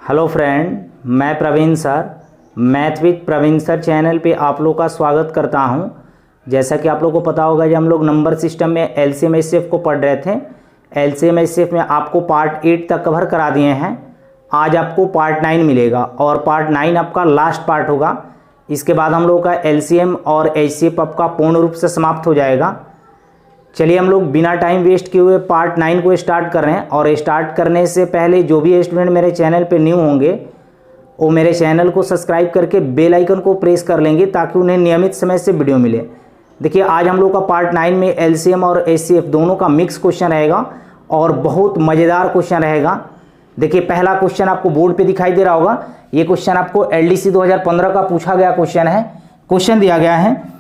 Hello friend, मैं Praveen sir math with Praveen sir channel पे आप लोग का स्वागत करता हूं। जैसा कि आप लोग को पता होगा, जब हम लोग नंबर सिस्टम में एलसीएम एचसीएफ को पढ़ रहे थे, एलसीएम एचसीएफ में आपको पार्ट 8 तक कवर करा दिए हैं। आज आपको पार्ट 9 मिलेगा और पार्ट 9 आपका लास्ट पार्ट होगा। इसके बाद हम लोग का एलसीएम और एचसीएफ आपका पूर्ण रूप से समाप्त हो जाएगा। चलिए हम लोग बिना टाइम वेस्ट किए हुए पार्ट 9 को स्टार्ट कर रहे हैं। और स्टार्ट करने से पहले जो भी स्टूडेंट मेरे चैनल पे न्यू होंगे वो मेरे चैनल को सब्सक्राइब करके बेल आइकन को प्रेस कर लेंगे ताकि उन्हें नियमित समय से वीडियो मिले। देखिए, आज हम लोग का पार्ट 9 में एलसीएम और एचसीएफ दोनों का मिक्स क्वेश्चन रहेगा और बहुत मज़ेदार क्वेश्चन रहेगा। देखिए, पहला क्वेश्चन आपको बोर्ड पे दिखाई दे रहा होगा। ये क्वेश्चन आपको एलडीसी 2015 का पूछा गया क्वेश्चन है। क्वेश्चन दिया गया है,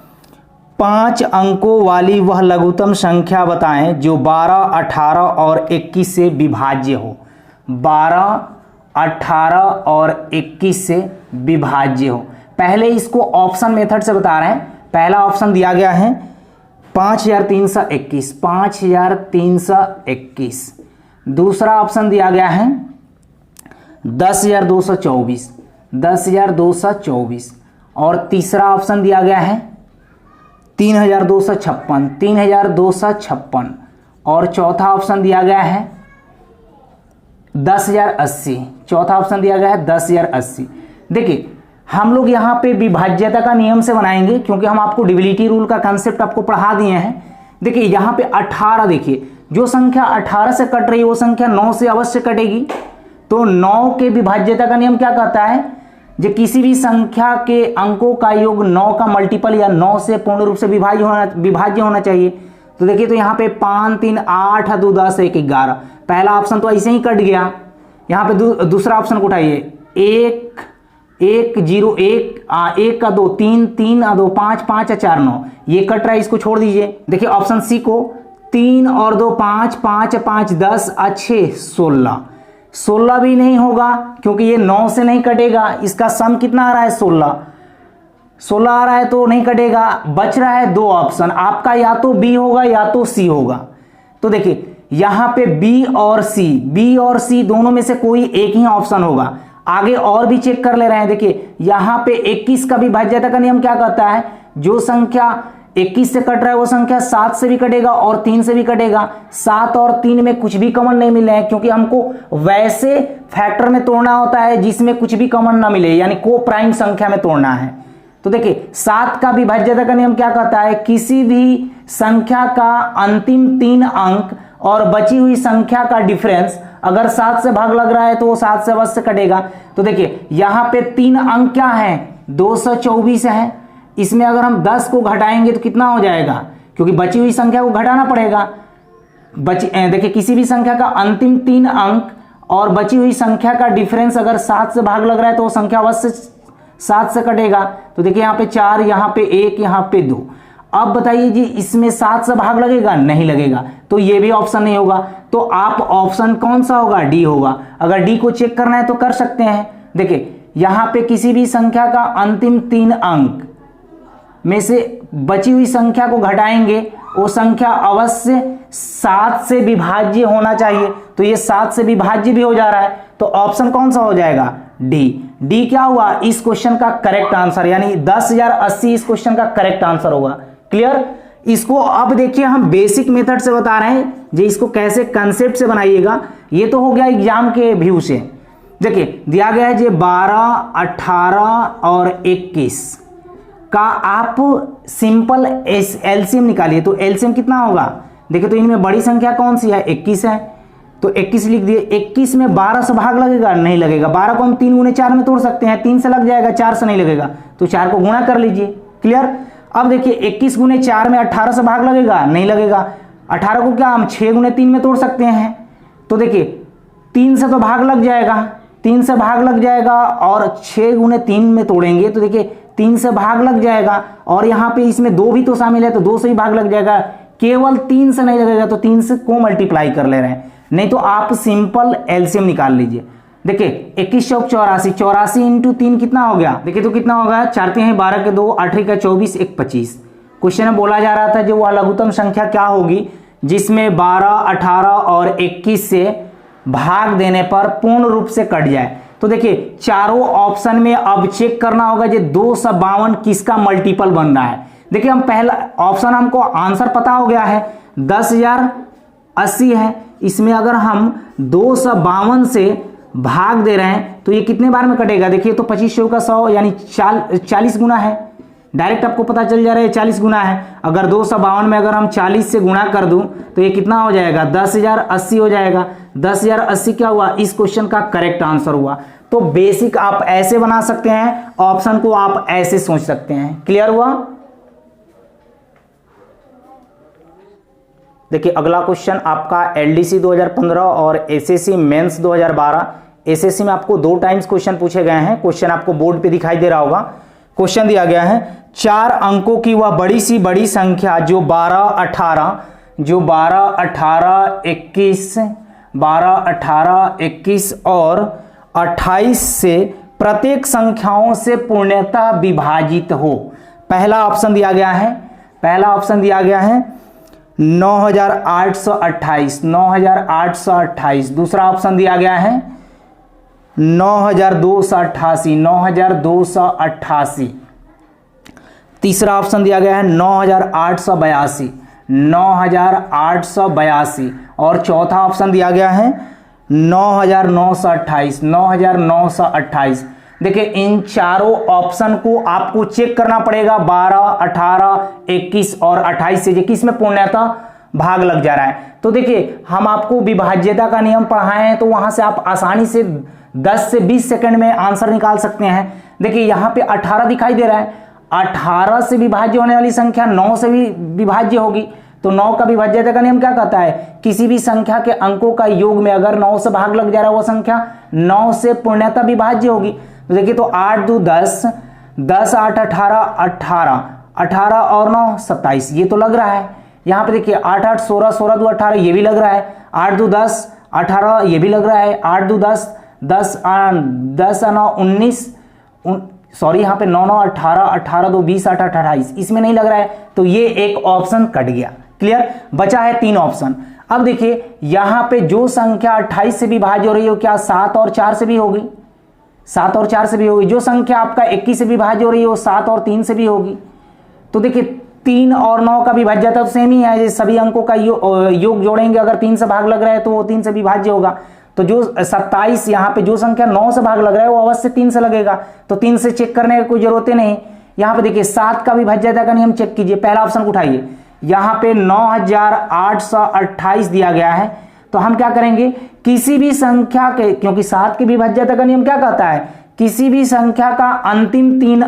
5 अंकों वाली वह लघुत्तम संख्या बताएं जो 12, 18 और 21 से विभाज्य हो। 12, 18 और 21 से विभाज्य हो। पहले इसको ऑप्शन मेथड से बता रहे हैं। पहला ऑप्शन दिया गया है 5321, 5321। दूसरा ऑप्शन दिया गया है 10224, 10224। और तीसरा ऑप्शन दिया गया है 3256, 3256। और चौथा ऑप्शन दिया गया है 10080, चौथा ऑप्शन दिया गया है 10080। देखिए, हम लोग यहाँ पे विभाज्यता का नियम से बनाएंगे क्योंकि हम आपको डिविजिबिलिटी रूल का कंसेप्ट आपको पढ़ा दिए हैं। देखिए, यहाँ पे 18, देखिए जो संख्या 18 से कट रही है वो संख्या 9 से अवश्य कटेगी। तो 9 के विभाज्यता का नियम क्या कहता है, जो किसी भी संख्या के अंकों का योग 9 का मल्टीपल या 9 से पूर्ण रूप से विभाज्य होना चाहिए। तो देखिए, तो यहाँ पे 5, 3, 8, 2, 10, 1, 11। पहला ऑप्शन तो ऐसे ही कट गया। यहाँ पे दूसरा ऑप्शन को उठाइए, 1, 1, 0, 1, 1 का 2, 3, 3 का 2, 5, 5 या 4, 9। ये कट रहा है, इसको छोड़ दीजिए। देखिए ऑप्शन सी को, 3 और 2, 5, 5, 5, 10, 6, 16। 16 भी नहीं होगा क्योंकि ये 9 से नहीं कटेगा। इसका सम कितना आ रहा है, 16। 16 आ रहा है तो नहीं कटेगा। बच रहा है 2 ऑप्शन, आपका या तो बी होगा या तो सी होगा। तो देखिए यहां पे बी और सी दोनों में से कोई एक ही ऑप्शन होगा। आगे और भी चेक कर ले रहे हैं। देखिए यहां पे 21 का विभाज्यता का नियम क्या कहता है, जो संख्या 21 से कट रहा है वो संख्या 7 से भी कटेगा और 3 से भी कटेगा। 7 और 3 में कुछ भी कॉमन नहीं मिले हैं क्योंकि हमको वैसे फैक्टर में तोड़ना होता है जिसमें कुछ भी कॉमन ना मिले, यानी को प्राइम संख्या में तोड़ना है। तो देखिए 7 का विभाज्यता का नियम क्या कहता है, किसी भी संख्या का अंतिम 3 अंक और बची हुई संख्या का डिफरेंस अगर 7 से भाग लग रहा है तो वो 7 से अवश्य कटेगा। तो देखिए यहां पे 3 अंक क्या है, 224 है। इसमें अगर हम 10 को घटाएंगे तो कितना हो जाएगा, क्योंकि बची हुई संख्या को घटाना पड़ेगा। देखिए किसी भी संख्या का अंतिम 3 अंक और बची हुई संख्या का डिफरेंस अगर 7 से भाग लग रहा है तो वो संख्या अवश्य 7 से कटेगा। तो देखिए यहाँ पे 4, यहाँ पे 1, यहाँ पे 2। अब बताइए जी, इसमें 7 से भाग लगेगा, नहीं लगेगा, तो ये भी ऑप्शन नहीं होगा। तो आप ऑप्शन कौन सा होगा, डी होगा। अगर डी को चेक करना है तो कर सकते हैं। देखिए यहां पे किसी भी संख्या का अंतिम 3 अंक में से बची हुई संख्या को घटाएंगे, वो संख्या अवश्य 7 से विभाज्य होना चाहिए। तो ये 7 से विभाज्य भी हो जा रहा है, तो ऑप्शन कौन सा हो जाएगा, डी। डी क्या हुआ, इस क्वेश्चन का करेक्ट आंसर, यानी 10080 इस क्वेश्चन का करेक्ट आंसर होगा। क्लियर। इसको अब देखिए हम बेसिक मेथड से बता रहे हैं, जो इसको कैसे कंसेप्ट से बनाइएगा। ये तो हो गया एग्जाम के व्यू से। देखिए दिया गया है जो 12, 18 और 21 का आप सिंपल एलसीएम निकालिए। तो एलसीएम कितना होगा, देखिए तो इनमें बड़ी संख्या कौन सी है, 21 है, तो 21 लिख दिए। 21 में 12 से भाग लगेगा, नहीं लगेगा। 12 को हम 3 गुने 4 में तोड़ सकते हैं, 3 से लग जाएगा, 4 से नहीं लगेगा, तो 4 को गुणा कर लीजिए। क्लियर। अब देखिए 21 गुने 4 में 18 से भाग लगेगा, नहीं लगेगा। 18 को क्या हम 6 गुने 3 में तोड़ सकते हैं, तो देखिए 3 से तो भाग लग जाएगा, 3 से भाग लग जाएगा और 6 गुने 3 में तोड़ेंगे तो देखिए 3 से भाग लग जाएगा। और यहाँ पे इसमें 2 भी तो शामिल है तो 2 से ही भाग लग जाएगा। केवल 3 से नहीं लगेगा तो 3 से को मल्टीप्लाई कर ले रहे हैं, नहीं तो आप सिंपल एलसीएम निकाल लीजिए। देखिए 21 चौक 84, 84 इंटू 3 कितना हो गया, देखिए तो कितना होगा, 4 हैं 12 के 2, 8 का 24, 1 25। क्वेश्चन में बोला जा रहा था जो वह लघुत्तम संख्या क्या होगी जिसमें 12, 18 और 21 से भाग देने पर पूर्ण रूप से कट जाए। तो देखिए चारों ऑप्शन में अब चेक करना होगा ये 252 किसका मल्टीपल बन रहा है। देखिए हम पहला ऑप्शन, हमको आंसर पता हो गया है 10,080 है। इसमें अगर हम 252 से भाग दे रहे हैं तो ये कितने बार में कटेगा, देखिए तो 25 का 100 यानी 40 गुना है। डायरेक्ट आपको पता चल जा रहा है 40 गुना है। अगर 252 में अगर हम 40 से गुणा कर दूं तो ये कितना हो जाएगा, 10,080 हो जाएगा। 10,080 क्या हुआ, इस क्वेश्चन का करेक्ट आंसर हुआ। तो बेसिक आप ऐसे बना सकते हैं, ऑप्शन को आप ऐसे सोच सकते हैं। क्लियर हुआ। देखिए अगला क्वेश्चन आपका एलडीसी 2015 और एसएससी मेंस 2012। एसएससी में आपको 2 टाइम्स क्वेश्चन पूछे गए हैं। क्वेश्चन आपको बोर्ड पे दिखाई दे रहा होगा। क्वेश्चन दिया गया है 4 अंकों की वह बड़ी सी बड़ी संख्या जो 12, 18, 21 और 28 से प्रत्येक संख्याओं से पूर्णतः विभाजित हो। पहला ऑप्शन दिया गया है 9,828। दूसरा ऑप्शन दिया गया है 9,288। तीसरा ऑप्शन दिया गया है 9,882। और चौथा ऑप्शन दिया गया है 9,928। देखिए इन चारों ऑप्शन को आपको चेक करना पड़ेगा 12, 18, 21 और 28 से किस में पूर्णतः भाग लग जा रहा है। तो देखिए हम आपको विभाज्यता का नियम पढ़ाए हैं तो वहां से आप आसानी से 10 से 20 सेकंड में आंसर निकाल सकते हैं। देखिए यहां पे 18 दिखाई दे रहा है, 18 से विभाज्य होने वाली संख्या 9 से भी विभाज्य होगी। तो 9 का विभाज्यता का नियम क्या कहता है, किसी भी संख्या के अंकों का योग में अगर 9 से भाग लग जा रहा है वो संख्या 9 से पूर्णतः विभाज्य होगी। तो देखिए तो 8 2 10, 10 8 18, 18 और 9 27, ये तो लग रहा है। यहाँ पे देखिए 8 8 16, 16 2 18, ये भी लग रहा है। 8 2 10, 18, ये भी लग रहा है। 8 2 10, 10 9 19, सॉरी यहाँ पे 9 9 18, 18 2 20, 8 8 28, इसमें नहीं लग रहा है। तो ये एक ऑप्शन कट गया। क्लियर, बचा है 3 ऑप्शन। अब देखिए यहाँ पे जो संख्या 28 से विभाज्य हो रही हो, क्या 7 और 4 से भी होगी, 7 और 4 से भी होगी। जो संख्या आपका 21 से विभाज्य हो रही है वो 7 और 3 से भी होगी। तो देखिए 3 और 9 का विभाज्यता तो सेम ही है, सभी अंकों का योग जोड़ेंगे, अगर 3 से भाग लग रहा है तो वो 3 से विभाज्य होगा। तो जो 27 यहाँ पे जो संख्या 9 से भाग लग रहा है वो अवश्य 3 से लगेगा। तो 3 से चेक करने की कोई जरूरत नहीं। यहाँ पे देखिए 7 का विभाज्यता का नियम चेक कीजिए, पहला ऑप्शन उठाइए। यहाँ पे 9,828 दिया गया है। तो हम क्या करेंगे, किसी भी संख्या के, क्योंकि 7 की विभाज्यता का नियम क्या कहता है, किसी भी संख्या का अंतिम 3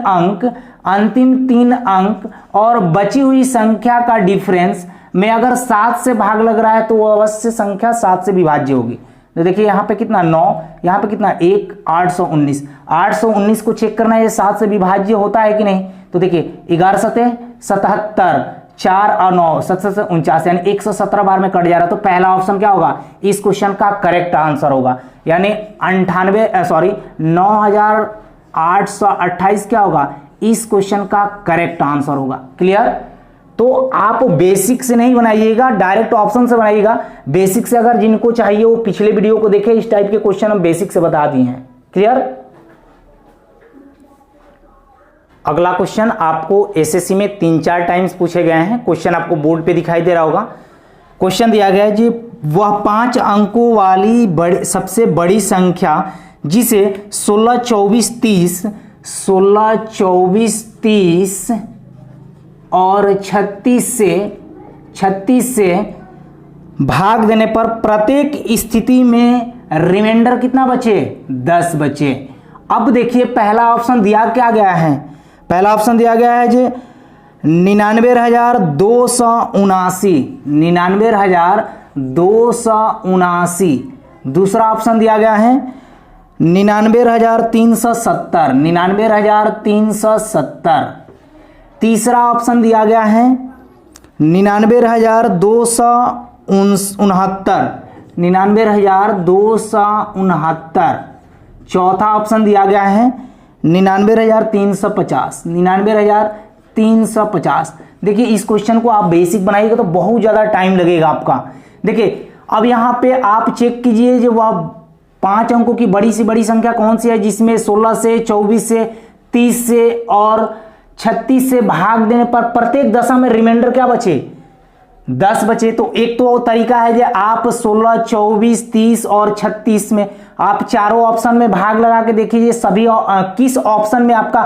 अंक और बची हुई संख्या का डिफरेंस में अगर 7 से भाग लग रहा है तो वो अवश्य संख्या 7 से विभाज्य होगी। तो देखिए यहाँ पे कितना 9, यहाँ पे कितना 1, 819। 819 को चेक करना है ये 7 से विभाज्य होता है कि नहीं। तो देखिए 11 7 77, 4 और 9 7 7 49, यानी 117 बार में कट जा रहा है। तो पहला ऑप्शन क्या होगा, इस क्वेश्चन का करेक्ट आंसर होगा, यानी 9,828 क्या होगा, इस क्वेश्चन का करेक्ट आंसर होगा। क्लियर। तो आप बेसिक से नहीं बनाइएगा, डायरेक्ट ऑप्शन से बनाइएगा। बेसिक से अगर जिनको चाहिए वो पिछले वीडियो को देखें, इस टाइप के क्वेश्चन हम बेसिक से बता दिए हैं। क्लियर। अगला क्वेश्चन आपको एसएससी में 3-4 टाइम्स पूछे गए हैं। क्वेश्चन आपको बोर्ड पे दिखाई दे रहा होगा। क्वेश्चन दिया गया है जी, वह 5 अंकों वाली सबसे बड़ी संख्या जिसे 16 24 30 और 36 से भाग देने पर प्रत्येक स्थिति में रिमाइंडर कितना बचे, 10 बचे। अब देखिए पहला ऑप्शन दिया क्या गया है, पहला ऑप्शन दिया गया है जी 99,279। दूसरा ऑप्शन दिया गया है 99,370। तीसरा ऑप्शन दिया गया है 99,269। चौथा ऑप्शन दिया गया है 99,350। देखिए इस क्वेश्चन को आप बेसिक बनाइएगा तो बहुत ज़्यादा टाइम लगेगा आपका। देखिए अब यहाँ पे आप चेक कीजिए जो वह 5 अंकों की बड़ी से बड़ी संख्या कौन सी है, जिसमें 16 से 24 से 30 से और 36 से भाग देने पर प्रत्येक दशा में रिमाइंडर क्या बचे, 10 बचे। तो एक तो तरीका है जो आप 16, 24, 30 और 36 में आप चारों ऑप्शन में भाग लगा के देखिए सभी किस ऑप्शन में आपका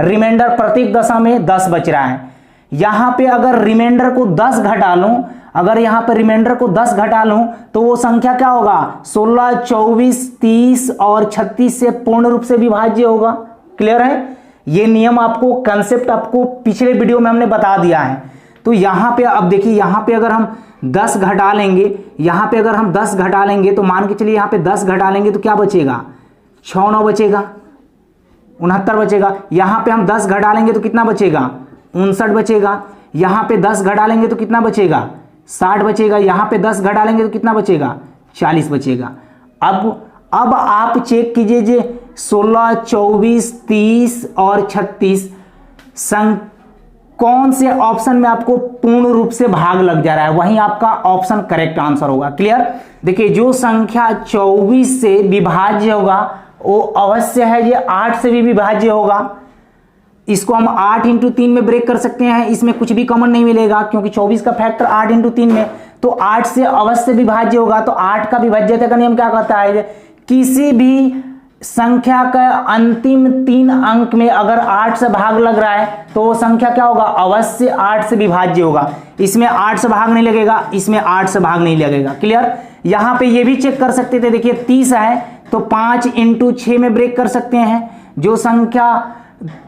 रिमाइंडर प्रत्येक दशा में 10 बच रहा है। यहां पे अगर रिमाइंडर को 10 घटा लूं, अगर यहां पे रिमाइंडर को 10 घटा लूं तो वो संख्या क्या होगा, 16, 24, 30 और 36 से पूर्ण रूप से विभाज्य होगा। क्लियर है, ये नियम आपको, कंसेप्ट आपको पिछले वीडियो में हमने बता दिया है। तो यहां पे अब देखिए, यहां पे अगर हम 10 घटा लेंगे, यहां पे अगर हम 10 घटा लेंगे तो मान के चलिए यहां पे 10 घटा लेंगे तो क्या बचेगा, 6 9 बचेगा, 69 बचेगा। यहां पे हम 10 घटा लेंगे तो कितना बचेगा, 59 बचेगा। यहां पे 10 घटा लेंगे तो कितना बचेगा, 60 बचेगा। यहां पे 10 घटा लेंगे तो कितना बचेगा, 40 बचेगा। अब आप चेक कीजिए जे 16, 24, 30 और 36 कौन से ऑप्शन में आपको पूर्ण रूप से भाग लग जा रहा है, वहीं आपका ऑप्शन करेक्ट आंसर होगा। क्लियर, देखिए जो संख्या 24 से विभाज्य होगा वो अवश्य है ये 8 से भी विभाज्य होगा। इसको हम 8 × 3 में ब्रेक कर सकते हैं, इसमें कुछ भी कॉमन नहीं मिलेगा क्योंकि 24 का फैक्टर 8 × 3 में, तो 8 से अवश्य विभाज्य होगा। तो 8 का विभाज्यता का नियम क्या कहता है, किसी भी संख्या का अंतिम 3 अंक में अगर 8 से भाग लग रहा है तो वो संख्या क्या होगा, अवश्य 8 से विभाज्य होगा। इसमें 8 से भाग नहीं लगेगा, इसमें 8 से भाग नहीं लगेगा। क्लियर, यहां पे ये भी चेक कर सकते थे, देखिए 30 है तो 5 × 6 में ब्रेक कर सकते हैं। जो संख्या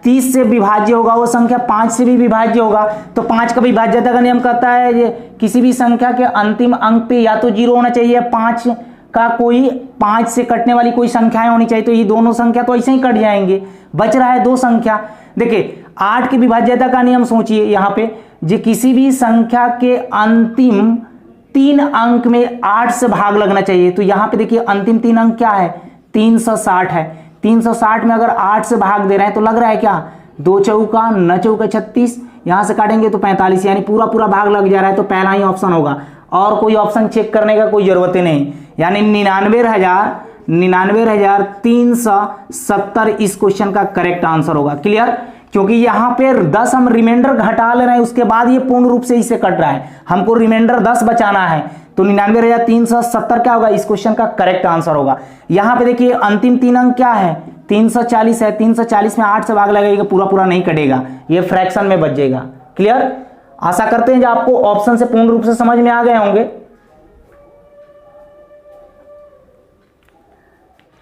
30 से विभाज्य होगा वो संख्या 5 से भी विभाज्य होगा। तो 5 का विभाज्यता का नियम कहता है ये किसी भी संख्या के अंतिम अंक पे या तो 0 होना चाहिए, 5 का कोई 5 से कटने वाली कोई संख्याएं होनी चाहिए। तो ये दोनों संख्या तो ऐसे ही कट जाएंगे, बच रहा है 2 संख्या। देखिए 8 की विभाज्यता का नियम सोचिए, यहाँ पे जो किसी भी संख्या के अंतिम 3 अंक में 8 से भाग लगना चाहिए। तो यहाँ पे देखिए अंतिम 3 अंक क्या है, 360 है। 360 में अगर 8 से भाग दे रहे हैं तो लग रहा है क्या, 2 चौका 9 चौका 36, यहां से काटेंगे तो 45, यानी पूरा पूरा भाग लग जा रहा है। तो पहला ही ऑप्शन होगा और कोई ऑप्शन चेक करने का कोई जरूरत ही नहीं, यानी 99,370 इस क्वेश्चन का करेक्ट आंसर होगा। क्लियर, क्योंकि यहां पे 10 हम रिमाइंडर घटा ले रहे हैं, उसके बाद ये पूर्ण रूप से इसे कट रहा है, हमको रिमाइंडर 10 बचाना है। तो 99,370 क्या होगा, इस क्वेश्चन का करेक्ट आंसर होगा। यहां पे देखिए अंतिम 3 अंक क्या है, 340 है। 340 में 8 से भाग लगेगा, पूरा पूरा नहीं कटेगा, ये फ्रैक्शन में बच जाएगा। क्लियर, आशा करते हैं कि आपको ऑप्शन से पूर्ण रूप से समझ में आ गए होंगे।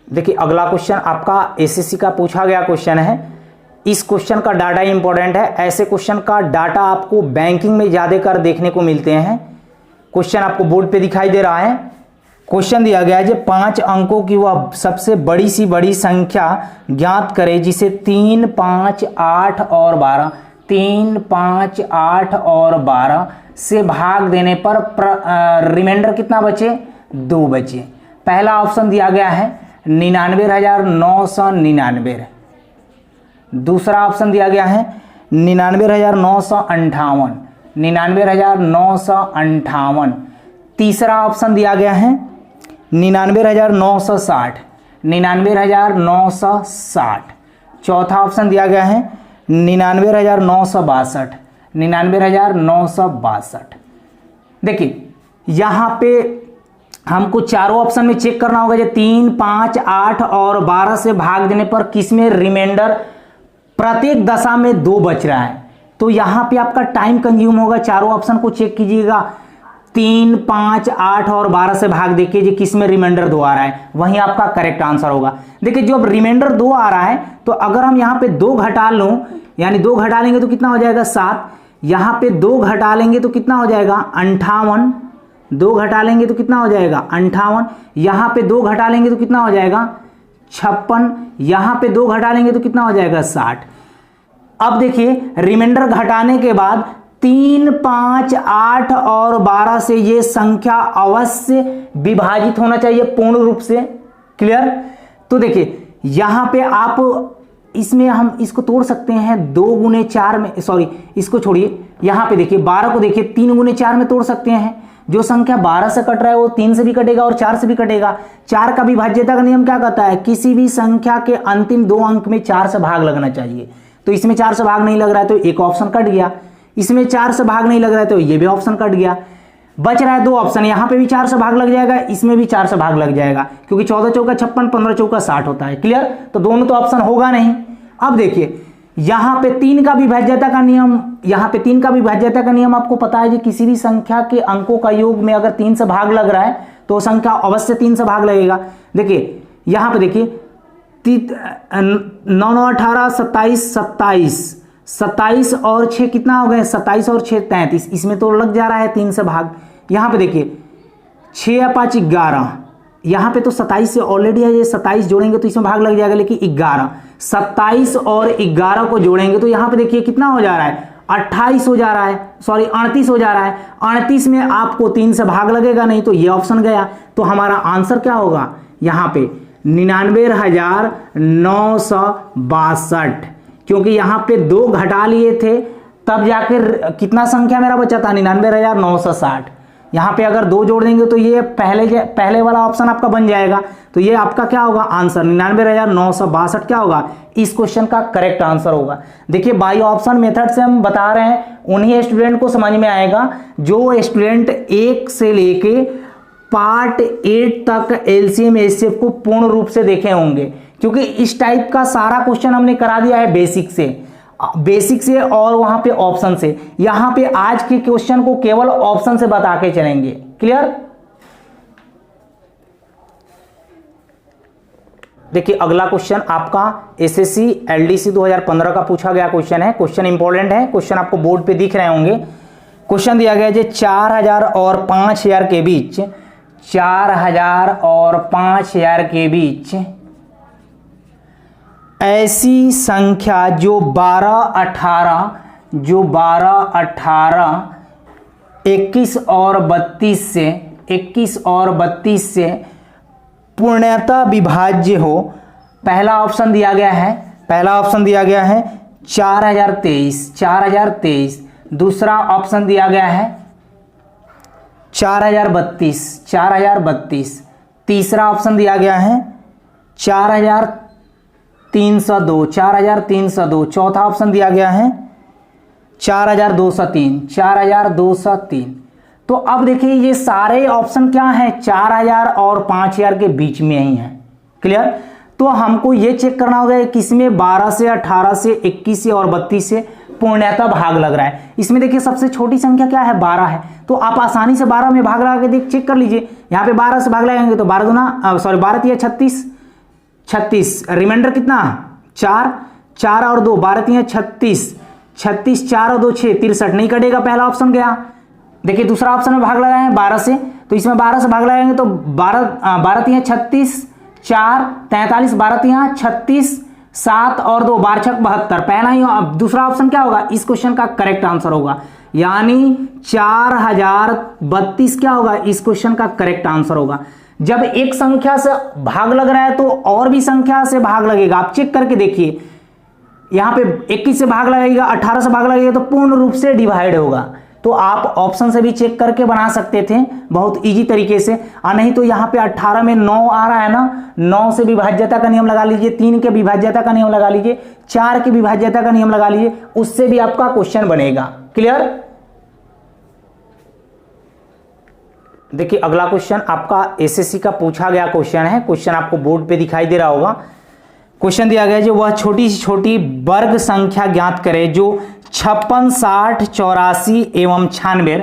देखिए अगला क्वेश्चन आपका एसएससी का पूछा गया क्वेश्चन है। इस क्वेश्चन का डाटा इंपॉर्टेंट है, ऐसे क्वेश्चन का डाटा आपको बैंकिंग में ज्यादातर देखने को मिलते हैं। क्वेश्चन आपको बोर्ड पे दिखाई दे रहा है। क्वेश्चन दिया गया है जो 5 अंकों की वह सबसे बड़ी सी बड़ी संख्या ज्ञात करे जिसे 3, 5, 8 और 12 3, 5, 8 और 12 से भाग देने पर रिमाइंडर कितना बचे, 2 बचे। पहला ऑप्शन दिया गया है 99,999। दूसरा ऑप्शन दिया गया है 99,958, 99,958। तीसरा ऑप्शन दिया गया है 99,960, 99,960। चौथा ऑप्शन दिया गया है 99,962, 99,962। देखिए यहां पे हमको चारों ऑप्शन में चेक करना होगा, जो 3, 5, 8 और 12 से भाग देने पर किसमें रिमाइंडर प्रत्येक दशा में 2 बच रहा है। तो यहां पे आपका टाइम कंज्यूम होगा, चारों ऑप्शन को चेक कीजिएगा। 3, 5, 8 और 12 से भाग देखिए जी किसमें रिमाइंडर 2 आ रहा है, वहीं आपका करेक्ट आंसर होगा। देखिए जो अब रिमाइंडर 2 आ रहा है तो अगर हम यहाँ पे 2 घटा लूं, यानी 2 घटा लेंगे तो कितना हो जाएगा 7, यहाँ पे 2 घटा लेंगे तो कितना हो जाएगा 58, 2 घटा लेंगे तो कितना हो जाएगा 58, यहाँ पे 2 घटा लेंगे तो कितना हो जाएगा 56, यहाँ पे 2 घटा लेंगे तो कितना हो जाएगा 60। अब देखिए रिमाइंडर घटाने के बाद 3, 5, 8 और 12 से ये संख्या अवश्य विभाजित होना चाहिए पूर्ण रूप से। क्लियर, तो देखिए यहां पे आप इसमें हम इसको तोड़ सकते हैं 2 × 4 में, सॉरी इसको छोड़िए, यहां पे देखिए 12 को देखिए 3 × 4 में तोड़ सकते हैं। जो संख्या 12 से कट रहा है वो 3 से भी कटेगा और 4 से भी कटेगा। 4 का विभाज्यता का नियम क्या कहता है, किसी भी संख्या के अंतिम 2 अंक में 4 से भाग लगना चाहिए। तो इसमें 4 से भाग नहीं लग रहा है तो एक ऑप्शन कट गया, इसमें 4 से भाग नहीं लग रहा है तो ये भी ऑप्शन कट गया। बच रहा है 2 ऑप्शन, यहां पे भी 4 से भाग लग जाएगा, इसमें भी 4 से भाग लग जाएगा, क्योंकि 14 चौका 56, 15 चौका 60 होता है। क्लियर, तो दोनों तो ऑप्शन होगा नहीं। अब देखिए यहां पे 3 का विभाज्यता का नियम, यहां पे 3 का विभाज्यता का नियम आपको पता है कि किसी भी संख्या के अंकों का योग में अगर 3 से भाग लग रहा है तो संख्या अवश्य 3 से भाग लगेगा। देखिए यहां पे देखिए 9 9 18 27 27 27 और 6 कितना हो गए, 27 और 6 33, इसमें तो लग जा रहा है 3 से भाग। यहां पे देखिए 6 या 5 11, यहां पे तो 27 से ऑलरेडी है, ये 27 जोड़ेंगे तो इसमें भाग लग जाएगा, लेकिन 11 27 और 11 को जोड़ेंगे तो यहां पे देखिए कितना हो जा रहा है, 28 हो जा रहा है, सॉरी 38 हो जा रहा है। 38 में आपको 3 से भाग लगेगा नहीं तो ये ऑप्शन गया। तो हमारा आंसर क्या होगा यहां पे 99,962, क्योंकि यहां पे 2 घटा लिए थे तब जाकर कितना संख्या मेरा बचा था 99,960। यहां पे अगर 2 जोड़ देंगे तो ये पहले वाला ऑप्शन आपका बन जाएगा। तो ये आपका क्या होगा आंसर 99,962 क्या होगा, इस क्वेश्चन का करेक्ट आंसर होगा। देखिए बाई ऑप्शन मेथड से हम बता रहे हैं, उन्हीं स्टूडेंट को समझ में आएगा जो स्टूडेंट 1 से लेके पार्ट 8 तक एलसीएम एचसीएफ को पूर्ण रूप से देखे होंगे, क्योंकि इस टाइप का सारा क्वेश्चन हमने करा दिया है बेसिक से और वहां पे ऑप्शन से। यहां पे आज के क्वेश्चन को केवल ऑप्शन से बता के चलेंगे। क्लियर, देखिए अगला क्वेश्चन आपका एसएससी एलडीसी 2015 का पूछा गया क्वेश्चन है। क्वेश्चन इंपॉर्टेंट है, क्वेश्चन आपको बोर्ड पे दिख रहे होंगे। क्वेश्चन दिया गया है 4000 और 5000 के बीच, 4000 और 5000 के बीच ऐसी संख्या जो 12 18 21 और 32 से पूर्णतः विभाज्य हो। पहला ऑप्शन दिया गया है 4023। दूसरा ऑप्शन दिया गया है 4032। तीसरा ऑप्शन दिया गया है 4302। चौथा ऑप्शन दिया गया है 4203। तो अब देखिए ये सारे ऑप्शन क्या हैं 4000 और 5000 के बीच में ही हैं। क्लियर, तो हमको ये चेक करना होगा कि किसमें 12 से 18 से 21 से और 32 से पूर्णतः भाग लग रहा है। इसमें देखिए सबसे छोटी संख्या क्या है 12 है, तो आप आसानी से 12 में भाग लगा के चेक कर लीजिए। यहाँ पे 12 से भाग लगाएंगे तो 12 36, रिमाइंडर कितना 4 और 2 12 36, 4 और 2 6 63, नहीं कटेगा, पहला ऑप्शन गया। देखिए दूसरा ऑप्शन में भाग लगाए हैं 12 से, तो इसमें 12 से भाग लगाएंगे तो 12 36, 4 43, 12 36, 7 और 2 12 6 72, पहला ही दूसरा ऑप्शन क्या होगा, इस क्वेश्चन का करेक्ट आंसर होगा, यानी 4032 क्या होगा, इस क्वेश्चन का करेक्ट आंसर होगा। जब एक संख्या से भाग लग रहा है तो और भी संख्या से भाग लगेगा, आप चेक करके देखिए। यहां पे 21 से भाग लगेगा, 18 से भाग लगेगा तो पूर्ण रूप से डिवाइड होगा। तो आप ऑप्शन से भी चेक करके बना सकते थे बहुत इजी तरीके से, और नहीं तो यहाँ पे 18 में 9 आ रहा है ना, 9 से विभाज्यता का नियम लगा लीजिए, 3 के विभाज्यता का नियम लगा लीजिए, 4 के विभाज्यता का नियम लगा लीजिए, उससे भी आपका क्वेश्चन बनेगा। क्लियर, देखिए अगला क्वेश्चन आपका एसएससी का पूछा गया क्वेश्चन है। क्वेश्चन आपको बोर्ड पे दिखाई दे रहा होगा। क्वेश्चन दिया गया है जो वह छोटी से छोटी वर्ग संख्या ज्ञात करे जो 56, 60, 84 एवं 96,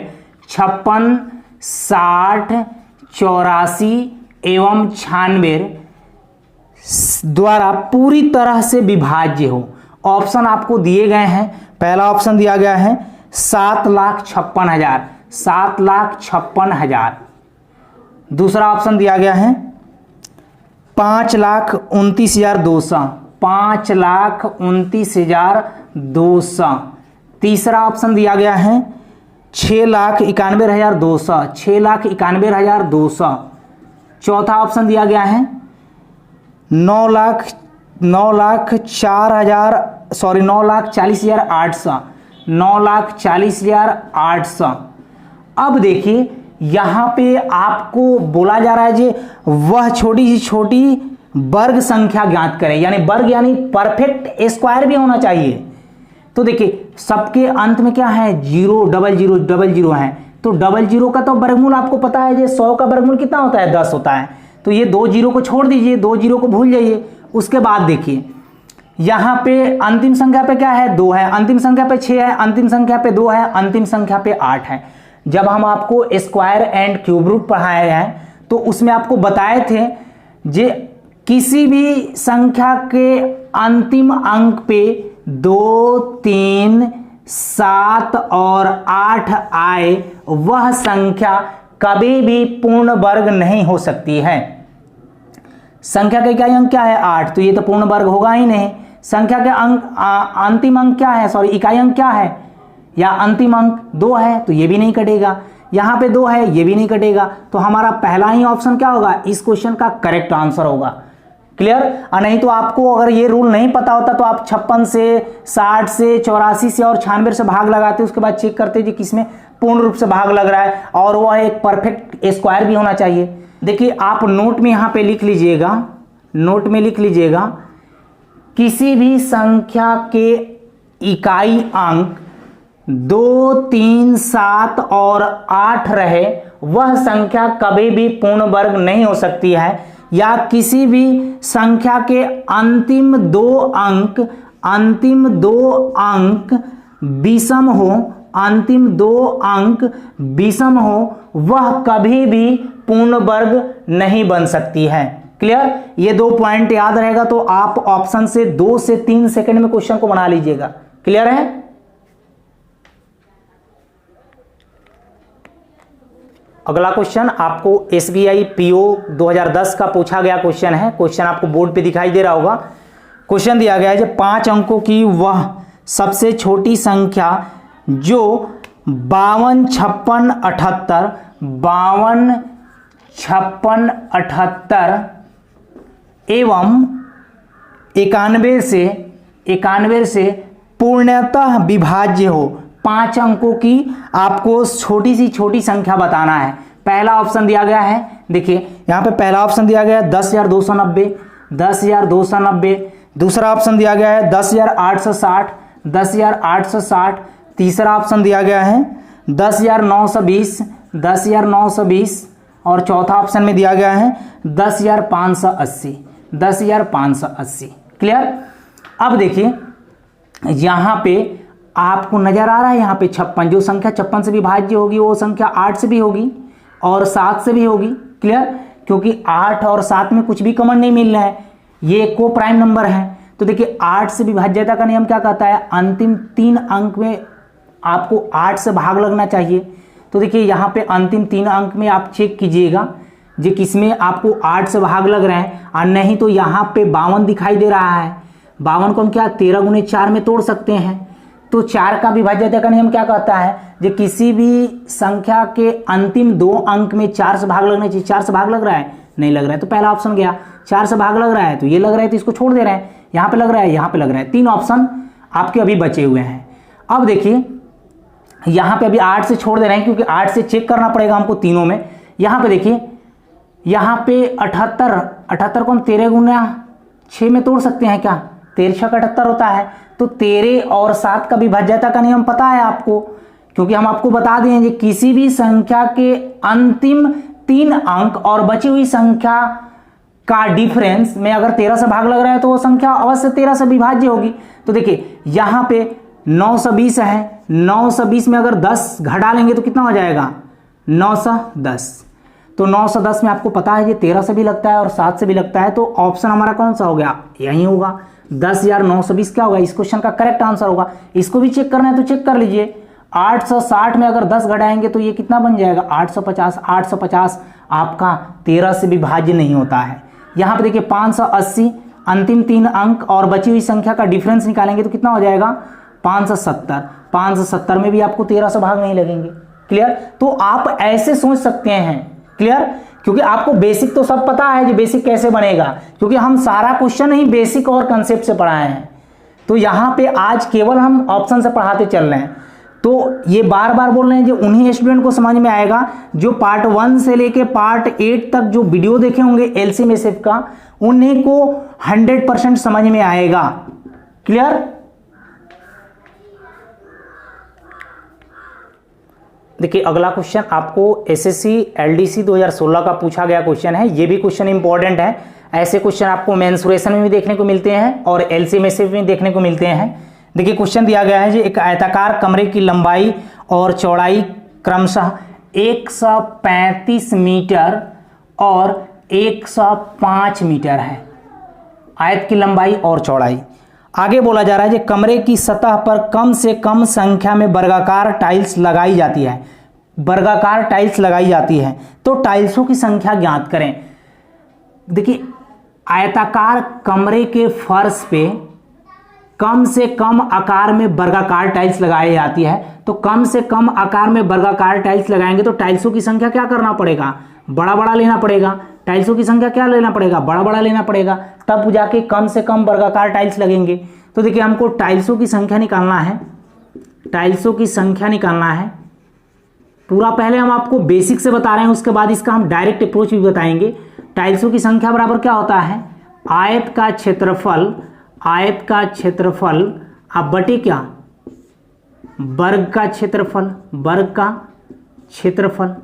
56, 60, 84 एवं 96 द्वारा पूरी तरह से विभाज्य हो। ऑप्शन आपको दिए गए हैं। पहला ऑप्शन दिया गया है 7,56,000, 7,56,000। दूसरा ऑप्शन दिया गया है 5,29,200, 5,29,200। तीसरा ऑप्शन दिया गया है 6,91,200, 6,91,200। चौथा ऑप्शन दिया गया है 9,40,800, 9,40,800। अब देखिए यहां पे आपको बोला जा रहा है जी वह छोटी सी छोटी वर्ग संख्या ज्ञात करें, यानी वर्ग यानी परफेक्ट स्क्वायर भी होना चाहिए। तो देखिए सबके अंत में क्या है, 0 डबल जीरो है, तो डबल जीरो का तो वर्गमूल आपको पता है जी 100 का वर्गमूल कितना होता है, 10 होता है। तो ये 2 जीरो को छोड़ दीजिए, 2 जीरो को भूल जाइए। उसके बाद देखिए यहां पे अंतिम संख्या पे क्या है, 2 है, अंतिम संख्या पे 6 है, अंतिम संख्या पे 2 है, अंतिम संख्या पे 8 है। जब हम आपको स्क्वायर एंड क्यूब रूट पढ़ाए हैं तो उसमें आपको बताए थे जे किसी भी संख्या के अंतिम अंक पे 2, 3, 7 और 8 आए वह संख्या कभी भी पूर्ण वर्ग नहीं हो सकती है। संख्या का इकाई अंक क्या है, 8, तो ये तो पूर्ण वर्ग होगा ही नहीं। संख्या के अंक अंतिम अंक क्या है, सॉरी इकाई अंक क्या है या अंतिम अंक 2 है, तो ये भी नहीं कटेगा। यहां पे 2 है, ये भी नहीं कटेगा। तो हमारा पहला ही ऑप्शन क्या होगा, इस क्वेश्चन का करेक्ट आंसर होगा। क्लियर। और नहीं तो आपको अगर ये रूल नहीं पता होता तो आप 56 से 60 से 84 से और 96 से भाग लगाते, उसके बाद चेक करते जी किसमें पूर्ण रूप से भाग लग रहा है और वह एक परफेक्ट स्क्वायर भी होना चाहिए। देखिए आप नोट में यहां पे लिख लीजिएगा, नोट में लिख लीजिएगा किसी भी संख्या के इकाई अंक 2, 3, 7 और 8 रहे वह संख्या कभी भी पूर्ण वर्ग नहीं हो सकती है, या किसी भी संख्या के अंतिम दो अंक विषम हो, अंतिम 2 अंक विषम हो वह कभी भी पूर्ण वर्ग नहीं बन सकती है। क्लियर। ये 2 पॉइंट याद रहेगा तो आप ऑप्शन से 2 से 3 सेकंड में क्वेश्चन को बना लीजिएगा। क्लियर है। अगला क्वेश्चन आपको SBI PO 2010 का पूछा गया क्वेश्चन है। क्वेश्चन आपको बोर्ड पे दिखाई दे रहा होगा। क्वेश्चन दिया गया है जो 5 अंकों की वह सबसे छोटी संख्या जो 52, 56, 78 एवं 91 से पूर्णतः विभाज्य हो। 5 अंकों की आपको छोटी सी छोटी संख्या बताना है। पहला ऑप्शन दिया गया है, देखिए यहां पे पहला ऑप्शन दिया गया है 10,290। दूसरा ऑप्शन दिया गया है 10,860। तीसरा ऑप्शन दिया गया है 10,920 और चौथा ऑप्शन में दिया गया है 10,580। क्लियर। अब देखिए यहां पे आपको नजर आ रहा है यहां पे 56, जो संख्या 56 से विभाज्य होगी वो संख्या 8 से भी होगी और 7 से भी होगी। क्लियर। क्योंकि 8 और 7 में कुछ भी कॉमन नहीं मिल रहा है, ये को प्राइम नंबर है। तो देखिए 8 से विभाज्यता का नियम क्या कहता है, अंतिम 3 अंक में आपको 8 से भाग लगना चाहिए। तो देखिए यहाँ पे अंतिम 3 अंक में आप चेक कीजिएगा जो किसमें आपको 8 से भाग लग रहे हैं, और नहीं तो यहाँ पे 52 दिखाई दे रहा है। 52 को हम क्या 13 गुने 4 में तोड़ सकते हैं। तो 4 का विभाज्यता का नियम क्या कहता है, जो किसी भी संख्या के अंतिम 2 अंक में 4 से भाग लगना चाहिए। 4 से भाग लग रहा है, नहीं लग रहा है, तो पहला ऑप्शन गया। 4 से भाग लग रहा है तो ये लग रहा है, तो इसको छोड़ दे रहे हैं। यहाँ पे लग रहा है, यहाँ पे लग रहा है, 3 ऑप्शन आपके अभी बचे हुए हैं। अब देखिए यहाँ पे अभी 8 से छोड़ दे रहे हैं क्योंकि 8 से चेक करना पड़ेगा हमको तीनों में। यहाँ पे देखिए यहाँ पे 78 को हम 13 गुना 6 में तोड़ सकते हैं क्या, 13 6 78 होता है। तो 13 और 7 का विभाज्यता का नियम पता है आपको, क्योंकि हम आपको बता दें कि किसी भी संख्या के अंतिम 3 अंक और बची हुई संख्या का डिफरेंस में अगर 13 से भाग लग रहा है तो वो संख्या अवश्य 13 से विभाज्य होगी। तो देखिए यहाँ पे 920 है, 920 में अगर 10 घटा लेंगे तो कितना हो जाएगा, 910। तो 910 में आपको पता है ये 13 से भी लगता है और 7 से भी लगता है, तो ऑप्शन हमारा कौन सा हो गया, यही होगा। 10,920 क्या होगा, इस क्वेश्चन का करेक्ट आंसर होगा। इसको भी चेक करना है तो चेक कर लीजिए। 860 में अगर 10 घटाएंगे तो ये कितना बन जाएगा, 850। 850 आपका 13 से विभाज्य नहीं होता है। यहाँ पे देखिए 580 अंतिम 3 अंक और बची हुई संख्या का डिफरेंस निकालेंगे तो कितना हो जाएगा, 570। 570 में भी आपको 13 से भाग नहीं लगेंगे। क्लियर। तो आप ऐसे सोच सकते हैं। क्लियर। क्योंकि आपको बेसिक तो सब पता है, जो बेसिक कैसे बनेगा, क्योंकि हम सारा क्वेश्चन ही बेसिक और कंसेप्ट से पढ़ाए हैं। तो यहाँ पे आज केवल हम ऑप्शन से पढ़ाते चल रहे हैं। तो ये बार बार बोल रहे हैं, जो उन्हीं स्टूडेंट को समझ में आएगा जो पार्ट 1 से लेके पार्ट 8 तक जो वीडियो देखे होंगे एलसीएम एचसीएफ का, उन्हीं को 100% समझ में आएगा। क्लियर? देखिए अगला क्वेश्चन आपको एसएससी एलडीसी 2016 का पूछा गया क्वेश्चन है। ये भी क्वेश्चन इंपॉर्टेंट है। ऐसे क्वेश्चन आपको मेंसुरेशन में भी देखने को मिलते हैं और एलसीएम एचसीएफ में देखने को मिलते हैं। देखिए क्वेश्चन दिया गया है जी, एक आयताकार कमरे की लंबाई और चौड़ाई क्रमशः 135 मीटर और 105 मीटर है। आयत की लंबाई और चौड़ाई। आगे बोला जा रहा है कि कमरे की सतह पर कम से कम संख्या में वर्गाकार टाइल्स लगाई जाती है। वर्गाकार टाइल्स लगाई जाती है तो टाइल्सों की संख्या ज्ञात करें। देखिए आयताकार कमरे के फर्श पे कम से कम आकार में वर्गाकार टाइल्स लगाई जाती है, तो कम से कम आकार में वर्गाकार टाइल्स लगाएंगे तो टाइल्सों की संख्या क्या करना पड़ेगा? बड़ा बड़ा लेना पड़ेगा। टाइल्सों की संख्या क्या लेना पड़ेगा? बड़ा बड़ा लेना पड़ेगा, तब जाके कम से कम वर्गाकार टाइल्स लगेंगे। तो देखिए हमको टाइल्सों की संख्या निकालना है। टाइल्सों की संख्या निकालना है पूरा। पहले हम आपको बेसिक से बता रहे हैं, उसके बाद इसका हम डायरेक्ट अप्रोच भी बताएंगे। टाइल्सों की संख्या बराबर क्या होता है? आयत का क्षेत्रफल, आयत का क्षेत्रफल अब बटे क्या? वर्ग का क्षेत्रफल, वर्ग का क्षेत्रफल।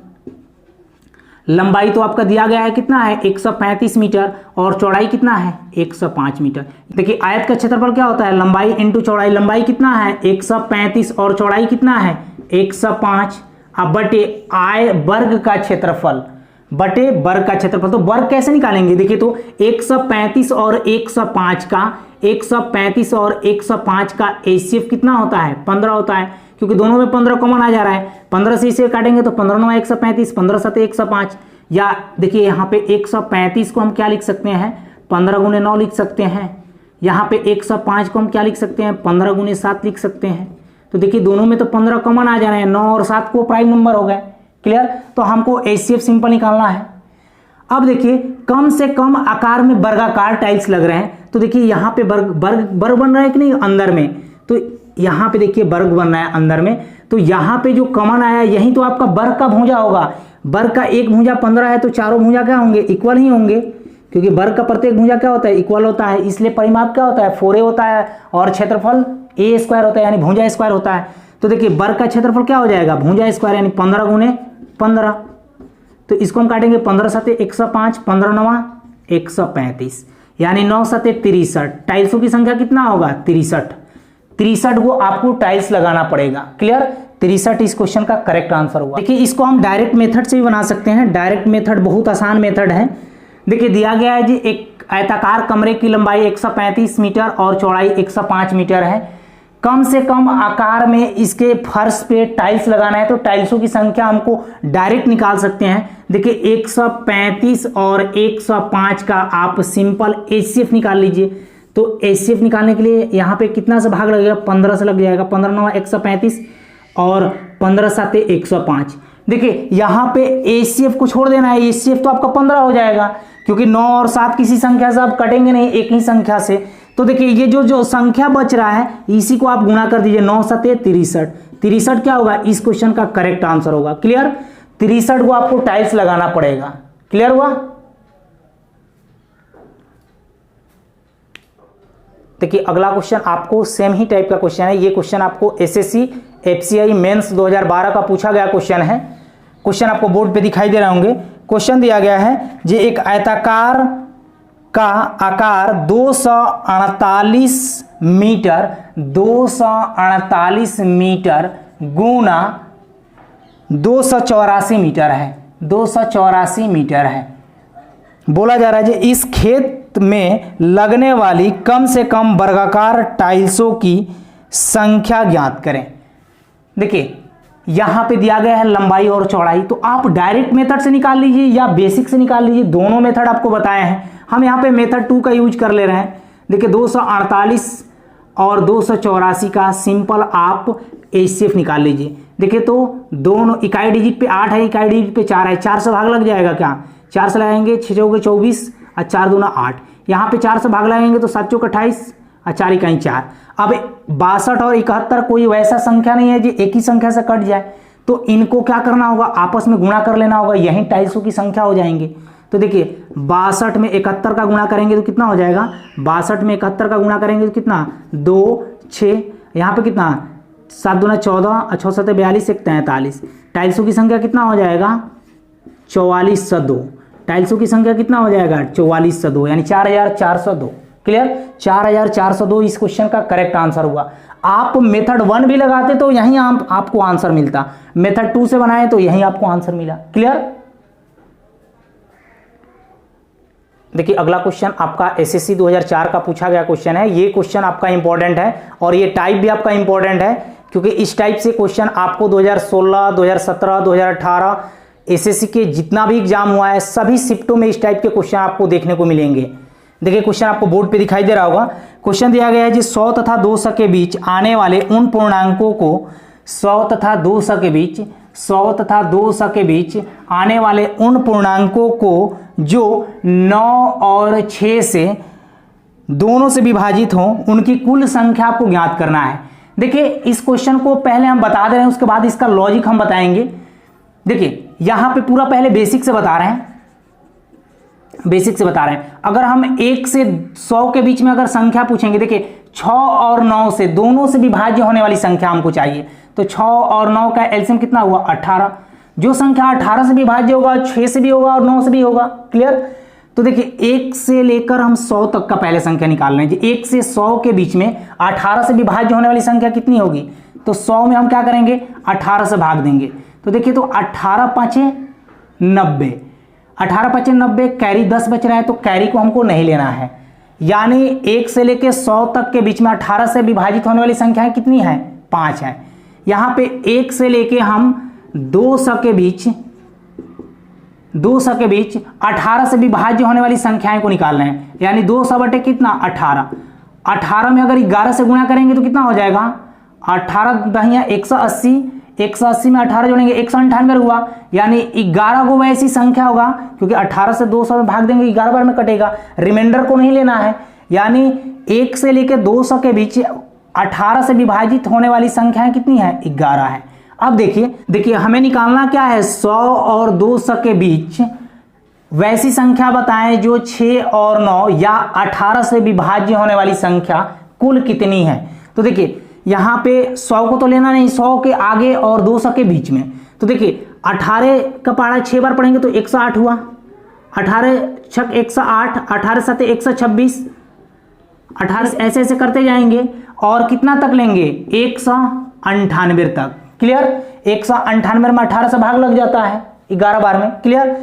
लंबाई तो आपका दिया गया है कितना है? 135 मीटर और चौड़ाई कितना है? 105 मीटर। देखिए आयत का क्षेत्रफल क्या होता है? लंबाई इंटू चौड़ाई। लंबाई कितना है? 135 और चौड़ाई कितना है? 105। अब बटे आय वर्ग का क्षेत्रफल, बटे वर्ग का क्षेत्रफल। तो वर्ग कैसे निकालेंगे? देखिए तो 135 और 105 का, 135 और 105 का एचसीएफ कितना होता है? 15 होता है, क्योंकि दोनों में 15 कॉमन आ जा रहा है। 15 से इसे काटेंगे तो 15 9 135, 15 7 105। या देखिए यहाँ पे 135 को हम क्या लिख सकते हैं? 15 गुने 9 लिख सकते हैं। यहाँ पे 105 को हम क्या लिख सकते हैं? 15 गुने 7 लिख सकते हैं। तो देखिए दोनों में तो 15 कॉमन आ जा रहे हैं, 9 और 7 को प्राइम नंबर हो गए। क्लियर? तो हमको एचसीएफ सिंपल निकालना है। अब देखिए कम से कम आकार में वर्गाकार टाइल्स लग रहे हैं, तो देखिए यहाँ पे वर्ग बन रहा है कि नहीं अंदर में? तो यहाँ पे देखिए वर्ग बन रहा है अंदर में, तो यहाँ पे जो कॉमन आया यही तो आपका वर्ग का भुजा होगा। वर्ग का एक भुजा 15 है तो चारों भुजा क्या होंगे? इक्वल ही होंगे, क्योंकि वर्ग का प्रत्येक भुजा क्या होता है? इक्वल होता है। इसलिए परिमाप क्या होता है? 4a होता है और क्षेत्रफल a स्क्वायर होता है, यानी भुजा स्क्वायर होता है। तो देखिए वर्ग का क्षेत्रफल क्या हो जाएगा? भुजा स्क्वायर, यानी 15 गुने 15। तो इसको हम काटेंगे 15 7 105, 15 9 135, यानी 9 7 63। टाइल्सों की संख्या कितना होगा? 63। 63 को आपको टाइल्स लगाना पड़ेगा। क्लियर? 63 इस क्वेश्चन का करेक्ट आंसर हुआ। देखिए इसको हम डायरेक्ट मेथड से भी बना सकते हैं। डायरेक्ट मेथड बहुत आसान मेथड है। देखिए दिया गया है जी, एक आयताकार कमरे की लंबाई 135 मीटर और चौड़ाई 105 मीटर है। कम से कम आकार में इसके फर्श पे टाइल्स लगाना है, तो टाइल्सों की संख्या हमको डायरेक्ट निकाल सकते हैं। देखिए 135 और 105 का आप सिंपल एचसीएफ निकाल लीजिए। तो एचसीएफ निकालने के लिए यहाँ पे कितना से भाग लगेगा? 15 से लग जाएगा। 15 9 135 और 15 7 105। देखिए यहाँ पे एचसीएफ को छोड़ देना है, एचसीएफ तो आपका 15 हो जाएगा, क्योंकि 9 और 7 किसी संख्या से आप कटेंगे नहीं, एक ही संख्या से। तो देखिए ये जो संख्या बच रहा है इसी को आप गुणा कर दीजिए। 9 7 63। 63 क्या होगा? इस क्वेश्चन का करेक्ट आंसर होगा। क्लियर? 63 को आपको टाइल्स लगाना पड़ेगा। क्लियर हुआ? देखिए अगला क्वेश्चन आपको सेम ही टाइप का क्वेश्चन है। ये क्वेश्चन आपको एसएससी एफसीआई मेंस 2012 का पूछा गया क्वेश्चन है। क्वेश्चन आपको बोर्ड पे दिखाई दे रहे होंगे। क्वेश्चन दिया गया है जे एक आयताकार का आकार 248 मीटर 248 मीटर गुना 284 मीटर है। 284 मीटर है। बोला जा रहा है इस खेत में लगने वाली कम से कम वर्गाकार टाइल्सों की संख्या ज्ञात करें। देखिए यहां पे दिया गया है लंबाई और चौड़ाई, तो आप डायरेक्ट मेथड से निकाल लीजिए या बेसिक से निकाल लीजिए। दोनों मेथड आपको बताए हैं। हम यहां पे मेथड 2 का यूज कर ले रहे हैं। देखिए 248 और 284 का सिंपल आप एचसीएफ निकाल लीजिए। देखिए तो दोनों इकाई डिजिट पे 8 है, इकाई डिजिट पे 4 है। 4 से भाग लग जाएगा क्या? 4 से लगाएंगे 6 चौके 24 और 4 दूना 8। यहाँ पे 4 से भाग लगाएंगे तो 7 चौक 28 और 4 इकाई 4। अब 62 और 71 कोई वैसा संख्या नहीं है जो एक ही संख्या से कट जाए, तो इनको क्या करना होगा, आपस में गुणा कर लेना होगा, यही 250 की संख्या हो जाएंगे। तो देखिए 62 में 71 का गुणा करेंगे तो कितना हो जाएगा, 62 में 71 का गुणा करेंगे तो कितना, 2 6, यहाँ पे कितना 7 दूना 14 और 6 7 42 1 43। 250 की संख्या कितना हो जाएगा, 4402। 250 की संख्या कितना हो जाएगा, 4402, यानी 4402। क्लियर, 4402 इस क्वेश्चन का करेक्ट आंसर हुआ। आप मेथड 1 भी लगाते तो यहीं आपको आंसर मिलता, मेथड 2 से बनाए तो यहीं आपको आंसर मिला। क्लियर। देखिए अगला क्वेश्चन आपका एसएससी 2004 का पूछा गया क्वेश्चन है। ये क्वेश्चन आपका इंपॉर्टेंट है और ये टाइप भी आपका इंपॉर्टेंट है, क्योंकि इस टाइप से क्वेश्चन आपको 2016, 2017, 2018 एसएससी के जितना भी एग्जाम हुआ है सभी शिफ्टों में इस टाइप के क्वेश्चन आपको देखने को मिलेंगे। देखिए क्वेश्चन आपको बोर्ड पे दिखाई दे रहा होगा। क्वेश्चन दिया गया है जी 100 तथा 200 के बीच आने वाले उन पूर्णांकों को 100 तथा 200 के बीच 100 तथा 200 के बीच आने वाले उन पूर्णांकों को जो 9 और 6 से दोनों से विभाजित हों उनकी कुल संख्या आपको ज्ञात करना है। देखिए इस क्वेश्चन को पहले हम बता दे रहे हैं, उसके बाद इसका लॉजिक हम बताएंगे। देखिए यहां पे पूरा पहले बेसिक से बता रहे हैं, बेसिक से बता रहे हैं। अगर हम 1 से 100 के बीच में अगर संख्या पूछेंगे, देखिए 6 और 9 से दोनों से विभाज्य होने वाली संख्या हमको चाहिए, तो 6 और 9 का एलसीएम कितना हुआ, 18। जो संख्या 18 से विभाज्य होगा 6 से भी होगा और 9 से भी होगा। क्लियर। तो देखिए 1 से लेकर हम 100 तक का पहले संख्या निकाल रहे हैं। 1 से 100 के बीच में 18 से विभाज्य होने वाली संख्या कितनी होगी, तो 100 में हम क्या करेंगे, 18 से भाग देंगे। तो देखिए तो 18 5 90, 18 5 90, कैरी 10 बच रहा है, तो कैरी को हमको नहीं लेना है। यानी 1 से लेकर 100 तक के बीच में 18 से विभाजित होने वाली संख्याएं कितनी है, 5 है। यहां पे 1 से लेके हम 200 के बीच 18 से विभाज्य होने वाली संख्याएं को निकालना है। यानी 200 बटे कितना, 18। 18 में अगर 11 से गुणा करेंगे तो कितना हो जाएगा, 18 दहिया 180, 180 में 18 जोड़ेंगे 198 हुआ। यानी 11 को वैसी संख्या होगा, क्योंकि 18 से 200 में भाग देंगे 11 बार में कटेगा, रिमाइंडर को नहीं लेना है। यानी 1 से लेकर 200 के बीच 18 से विभाजित होने वाली संख्याएं कितनी है, 11 है। अब देखिए हमें निकालना क्या है, 100 और 200 के बीच वैसी संख्या बताएं जो 6 और 9 या 18 से विभाज्य होने वाली संख्या कुल कितनी है। तो देखिए यहां पे 100 को तो लेना नहीं, 100 के आगे और 200 के बीच में। तो देखिए 18 का पहाड़ा 6 बार पढ़ेंगे तो 108 हुआ, 18 छक 108, 18 7 126, 18 ऐसे ऐसे करते जाएंगे और कितना तक लेंगे, 198 तक। क्लियर। 198 में 18 से भाग लग जाता है 11 बार में। क्लियर।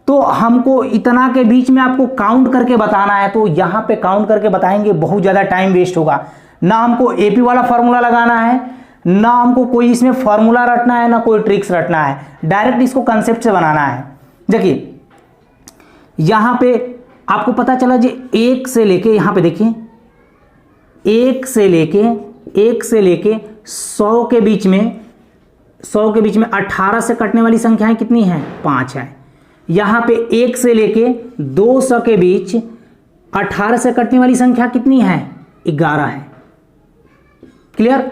तो हमको इतना के बीच में आपको काउंट करके बताना है, तो यहां पे काउंट करके बताएंगे बहुत ज्यादा टाइम वेस्ट होगा। ना हमको एपी वाला फॉर्मूला लगाना है, ना हमको कोई इसमें फॉर्मूला रटना है, ना कोई ट्रिक्स रटना है, डायरेक्ट इसको कंसेप्ट से बनाना है। देखिए यहां पे आपको पता चला जी 1 से लेके यहां पे देखिए 1 से लेके 100 के बीच में 18 से कटने वाली संख्याएं कितनी हैं, 5 है। यहां पे 1 से लेके 200 के बीच 18 से कटने वाली संख्या कितनी है, 11 है। क्लियर।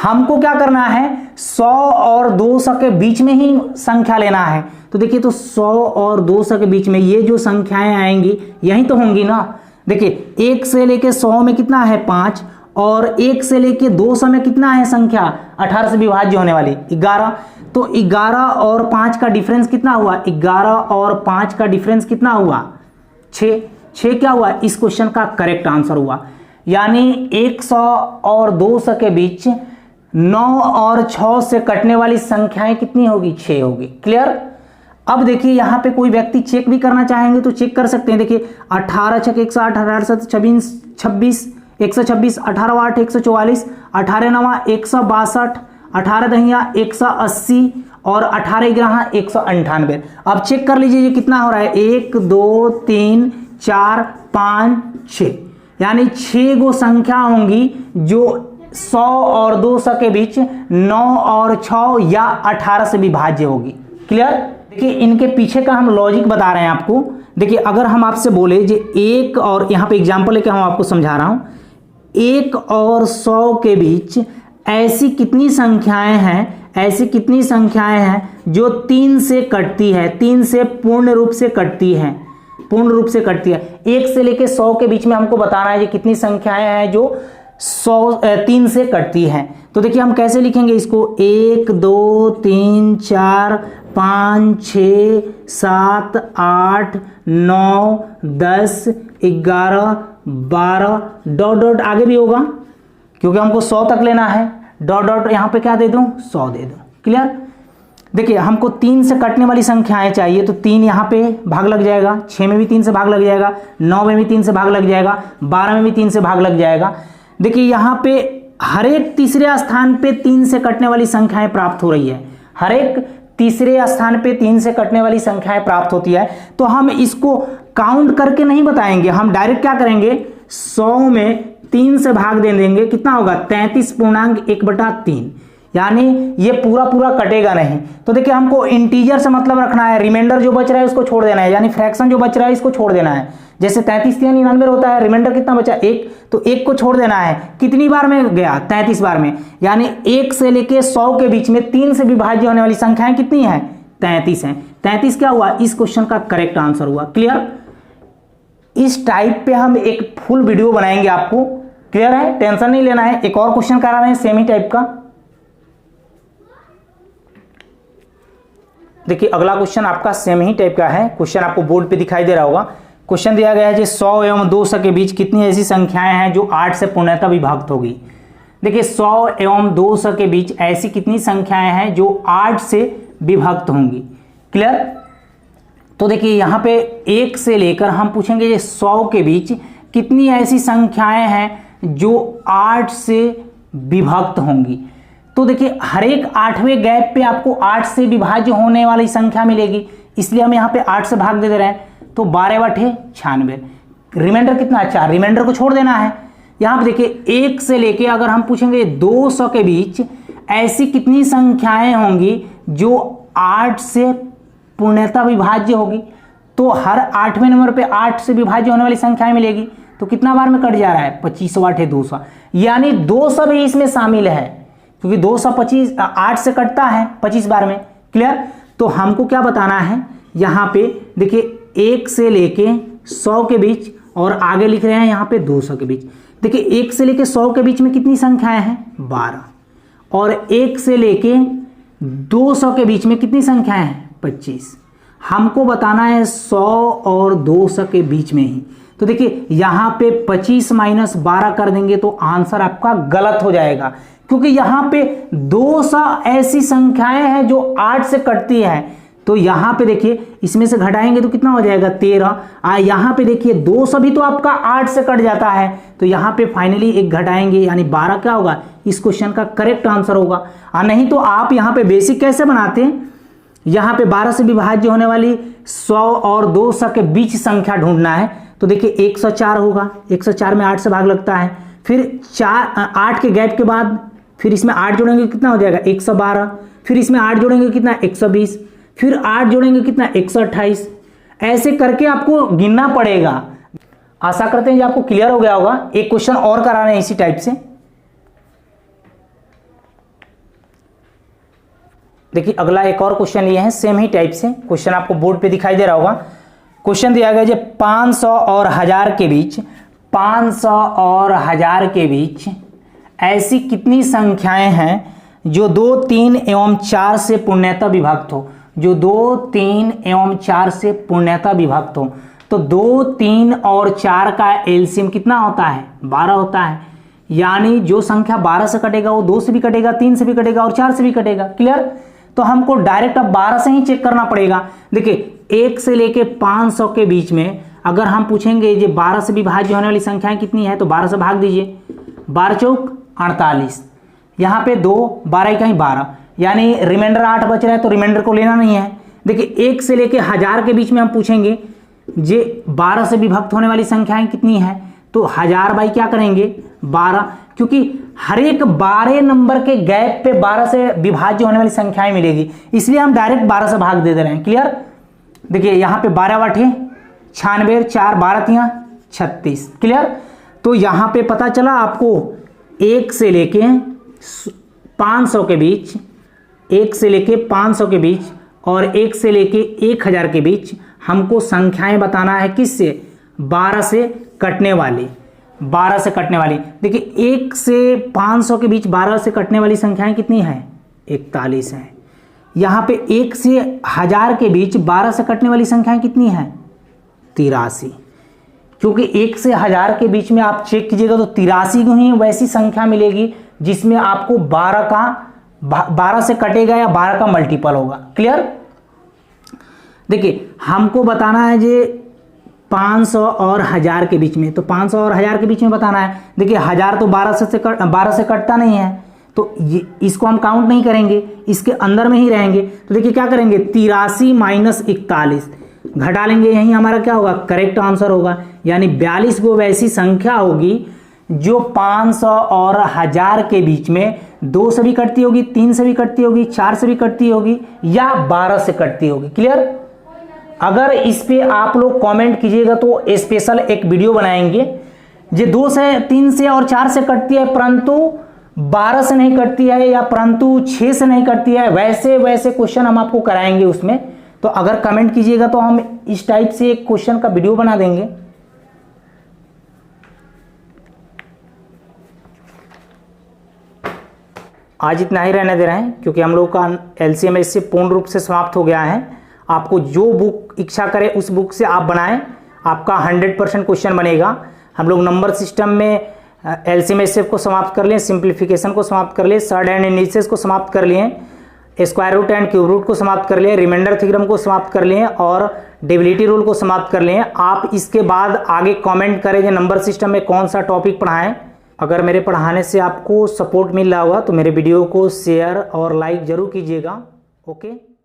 हमको क्या करना है, 100 और 200 के बीच में ही संख्या लेना है। तो देखिए तो 100 और 200 के बीच में ये जो संख्याएं आएंगी यही तो होंगी ना। देखिए 1 से लेके 100 में कितना है, 5, और 1 से लेके 200 में कितना है संख्या, 18 से विभाज्य होने वाली 11। तो 11 और 5 का डिफरेंस कितना हुआ, 11 और 5 का डिफरेंस कितना हुआ, 6 क्या हुआ, इस क्वेश्चन का करेक्ट आंसर हुआ। यानी 100 और 200 के बीच 9 और 6 से कटने वाली संख्याएं कितनी होगी, 6 होगी। क्लियर। अब देखिए यहां पे कोई व्यक्ति चेक भी करना चाहेंगे तो चेक कर सकते हैं। देखिए 18 छक 108, 18 7 26, 126, 18 8 144, 18 9 162, 18 दहिया 180 और 18 11 198। अब चेक कर लीजिए ये कितना हो रहा है, 1 2 3 4 5 6, यानी 6 गो संख्या होंगी जो 100 और 200 के बीच 9 और 6 या 18 से विभाज्य होगी। क्लियर। देखिए इनके पीछे का हम लॉजिक बता रहे हैं आपको। देखिए अगर हम आपसे बोले जो 1 और यहाँ पे एग्जांपल लेके हम आपको समझा रहा हूं, 1 और 100 के बीच ऐसी कितनी संख्याएं हैं जो 3 से कटती है, 3 से पूर्ण रूप से कटती है। 1 से लेके 100 के बीच में हमको बताना है ये कितनी संख्याएं हैं जो 3 से कटती हैं। तो देखिए हम कैसे लिखेंगे इसको, 1 2 3 4 5 6 7 8 9 10 11 12 डॉट डॉट आगे भी होगा क्योंकि हमको 100 तक लेना है, डॉट डॉट यहाँ पे क्या दे दूं, 100 दे दूं। क्लियर। देखिए हमको 3 से कटने वाली संख्याएं चाहिए, तो 3 यहाँ पे भाग लग जाएगा, 6 में भी 3 से भाग लग जाएगा, 9 में भी 3 से भाग लग जाएगा, 12 में भी 3 से भाग लग जाएगा। देखिए यहाँ पे हर एक तीसरे स्थान पे 3 से कटने वाली संख्याएं प्राप्त हो रही है, हर एक तीसरे स्थान पे 3 से कटने वाली संख्याएं प्राप्त होती है। तो हम इसको काउंट करके नहीं बताएंगे, हम डायरेक्ट क्या करेंगे, 100 में 3 से भाग दे देंगे, कितना होगा 33.1/3, यानी ये पूरा कटेगा नहीं। तो देखिए हमको इंटीजर से मतलब रखना है, रिमाइंडर जो बच रहा है उसको छोड़ देना है, यानी फ्रैक्शन जो बच रहा है इसको छोड़ देना है। जैसे 33×99 होता है, रिमाइंडर कितना बचा 1, तो 1 को छोड़ देना है। कितनी बार में गया, 33 बार में, यानी 1 से लेके 100 के बीच में 3 से विभाज्य होने वाली संख्याएं कितनी है, 33 हैं। 33 क्या हुआ, इस क्वेश्चन का करेक्ट आंसर हुआ। क्लियर। इस टाइप पे हम एक फुल वीडियो बनाएंगे आपको, क्लियर है, टेंशन नहीं लेना है। एक और क्वेश्चन करा रहे हैं सेम ही टाइप का। देखिए अगला क्वेश्चन आपका सेम ही टाइप का है, क्वेश्चन आपको बोर्ड पे दिखाई दे रहा होगा। क्वेश्चन दिया गया है कि 100 एवं 200 के बीच कितनी ऐसी संख्याएं हैं जो 8 से पूर्णतः विभक्त होगी। देखिए 100 एवं 200 के बीच ऐसी कितनी संख्याएं हैं जो 8 से विभक्त होंगी। क्लियर। तो देखिए यहाँ पे 1 से लेकर हम पूछेंगे ये 100 के बीच कितनी ऐसी संख्याएं हैं जो 8 से विभक्त होंगी। तो देखिए हर एक 8वें गैप पे आपको 8 से विभाज्य होने वाली संख्या मिलेगी, इसलिए हम यहाँ पे 8 से भाग दे रहे हैं। तो 12/96, रिमाइंडर कितना, 4, रिमाइंडर को छोड़ देना है। यहाँ पे देखिए 1 से लेके अगर हम पूछेंगे 200 के बीच ऐसी कितनी संख्याएं होंगी जो 8 से पूर्णतः विभाज्य होगी, तो हर 8वें नंबर पे 8 से विभाज्य होने वाली संख्याएं मिलेगी। तो कितना बार में कट जा रहा है, 25/200, यानी 200 भी इसमें शामिल है क्योंकि 200 8 से कटता है 25 बार में। क्लियर। तो हमको क्या बताना है, यहाँ पे देखिए 1 से लेके 100 के बीच और आगे लिख रहे हैं यहाँ पे 200 के बीच। देखिए 1 से लेके 100 के बीच में कितनी संख्याएं हैं, 12, और 1 से लेके 200 के बीच में कितनी संख्याएं हैं, 25। हमको बताना है 100 और 200 के बीच में ही। तो देखिए यहाँ पे 25 - 12 कर देंगे तो आंसर आपका गलत हो जाएगा, क्योंकि यहाँ पे 200 ऐसी संख्याएं हैं जो 8 से कटती है। तो यहाँ पे देखिए इसमें से घटाएंगे तो कितना हो जाएगा, 13। यहाँ पे देखिए 200 भी तो आपका 8 से कट जाता है, तो यहाँ पे फाइनली एक घटाएंगे यानी 12 क्या होगा, इस क्वेश्चन का करेक्ट आंसर होगा। नहीं तो आप यहाँ पे बेसिक कैसे बनाते हैं, यहाँ पे 12 से विभाज्य होने वाली 100 और 200 के बीच संख्या ढूंढना है। तो देखिए 104 होगा, 104 में 8 से भाग लगता है, फिर 8 के गैप के बाद फिर इसमें 8 जोड़ेंगे कितना हो जाएगा, 112, फिर इसमें 8 जोड़ेंगे कितना, 120, फिर 8 जोड़ेंगे कितना, 128। ऐसे करके आपको गिनना पड़ेगा। आशा करते हैं कि आपको क्लियर हो गया होगा। एक क्वेश्चन और करा रहे हैं इसी टाइप से। देखिए अगला एक और क्वेश्चन लिए हैं सेम ही टाइप से, क्वेश्चन आपको बोर्ड पे दिखाई दे रहा होगा। क्वेश्चन दिया गया है 500 और 1000 के बीच, 500 और 1000 के बीच ऐसी कितनी संख्याएं हैं जो 2, 3 एवं 4 से पूर्णतः विभक्त हो, जो 2, 3 एवं 4 से पूर्णतः विभक्त हो। तो 2, 3 और 4 का एलसीएम कितना होता है, 12 होता है, यानी जो संख्या 12 से कटेगा वो 2 से भी कटेगा, 3 से भी कटेगा और 4 से भी कटेगा। क्लियर। तो हमको डायरेक्ट अब 12 से ही चेक करना पड़ेगा। देखिए 1 से लेके 500 के बीच में अगर हम पूछेंगे ये 12 से विभाज्य होने वाली संख्याएं कितनी है, तो 12 से भाग दीजिए, 12 चौक 48, यहाँ पे 2, 12 कहीं 12, यानी रिमाइंडर 8 बच रहा है तो रिमाइंडर को लेना नहीं है। देखिए 1 से लेके 1000 के बीच में हम पूछेंगे ये 12 से विभक्त होने वाली संख्याएं कितनी है, तो 1000 बाई क्या करेंगे, 12, क्योंकि हर एक 12 नंबर के गैप पे 12 से विभाज्य होने वाली संख्याएं मिलेगी, इसलिए हम डायरेक्ट 12 से भाग दे रहे हैं। क्लियर। देखिए यहाँ पे 12/96, 4, 12 × 36। क्लियर। तो यहाँ पे पता चला आपको 1 से लेके 500 के बीच, 1 से लेके 500 के बीच और 1 से लेके 1000 के बीच हमको संख्याएं बताना है। किससे? 12 से कटने वाली, 12 से कटने वाली। देखिए 1 से 500 के बीच 12 से कटने वाली संख्याएं कितनी हैं? 41 हैं। यहाँ पे 1 से 1000 के बीच 12 से कटने वाली संख्याएं कितनी हैं? 83। क्योंकि 1 से 1000 के बीच में आप चेक कीजिएगा तो 83 को ही वैसी संख्या मिलेगी जिसमें आपको 12 से कटेगा या 12 का मल्टीपल होगा। क्लियर? देखिए हमको बताना है जे 500 और 1000 के बीच में, तो 500 और 1000 के बीच में बताना है। देखिए 1000 तो 12 से कटता नहीं है, तो इसको हम काउंट नहीं करेंगे, इसके अंदर में ही रहेंगे। तो देखिए क्या करेंगे, 83 माइनस 41 घटा लेंगे, यही हमारा क्या होगा? करेक्ट आंसर होगा। यानी 42 वो वैसी संख्या होगी जो 500 और 1000 के बीच में 2 से भी कटती होगी, 3 से भी कटती होगी, 4 से भी कटती होगी या 12 से कटती होगी। क्लियर? अगर इस पे आप लोग कमेंट कीजिएगा तो स्पेशल एक वीडियो बनाएंगे। जो 2 से 3 से और 4 से कटती है परंतु 12 से नहीं कटती है या परंतु 6 से नहीं कटती है, वैसे वैसे क्वेश्चन हम आपको कराएंगे उसमें। तो अगर कमेंट कीजिएगा तो हम इस टाइप से एक क्वेश्चन का वीडियो बना देंगे। आज इतना ही रहने दे रहे हैं क्योंकि हम लोग का एलसीएम इससे पूर्ण रूप से समाप्त हो गया है। आपको जो बुक इच्छा करे उस बुक से आप बनाएं, आपका 100% क्वेश्चन बनेगा। हम लोग नंबर सिस्टम में एलसीएम एचसीएफ को समाप्त कर लिए, सिंप्लीफिकेशन को समाप्त कर लिए, सर्ड एंड इंडिसेस को समाप्त कर लिए, square root and cube root को समाप्त कर लिए, रिमाइंडर थ्योरम को समाप्त कर लिए और डिविलिटी रूल को समाप्त कर लिए। आप इसके बाद आगे कमेंट करें कि नंबर सिस्टम में कौन सा टॉपिक पढ़ाएं। अगर मेरे पढ़ाने से आपको सपोर्ट मिल रहा होगा तो मेरे वीडियो को शेयर और लाइक जरूर कीजिएगा। ओके।